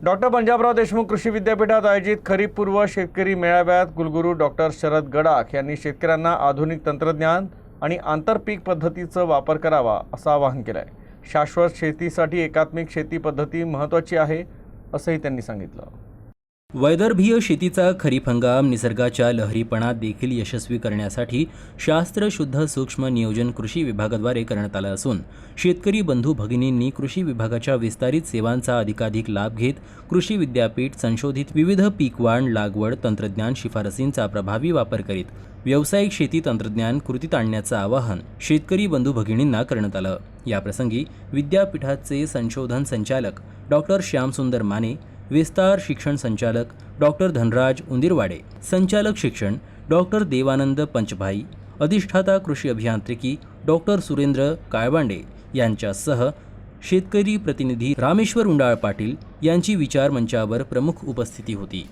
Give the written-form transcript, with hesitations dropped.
Doctor Panjabrao Deshmukh कृषी विद्यापीठात आयोजित खरीप पूर्व शेतकरी मेळाव्यात कुलगुरू डॉक्टर शरद गडाख यांनी शेतकऱ्यांना आधुनिक तंत्रज्ञान आणि आंतरपीक पद्धतीचा वापर करावा असं आवाहन केलं आहे। शाश्वत शेतीसाठी एकात्मिक शेती पद्धती महत्त्वाची आहे असंही त्यांनी सांगितलं। वैदर्भीय शेतीचा खरीप हंगाम निसर्गाच्या लहरीपणात देखील यशस्वी करण्यासाठी शास्त्रशुद्ध सूक्ष्म नियोजन कृषी विभागाद्वारे करण्यात आलं असून शेतकरी बंधू भगिनींनी कृषी विभागाच्या विस्तारित सेवांचा अधिकाधिक लाभ घेत कृषी विद्यापीठ संशोधित विविध पीकवाढ लागवड तंत्रज्ञान शिफारसींचा प्रभावी वापर करीत व्यावसायिक शेती तंत्रज्ञान कृतीत आणण्याचं आवाहन शेतकरी बंधू भगिनींना करण्यात आलं। याप्रसंगी विद्यापीठाचे संशोधन संचालक डॉक्टर श्यामसुंदर माने, विस्तार शिक्षण संचालक डॉक्टर धनराज उंदीरवाडे, संचालक शिक्षण डॉक्टर देवानंद पंचभाई, अधिष्ठाता कृषी अभियांत्रिकी डॉक्टर सुरेंद्र काळबांडे यांच्यासह शेतकरी प्रतिनिधी रामेश्वर उंडाळ पाटील यांची विचार मंचावर प्रमुख उपस्थिती होती।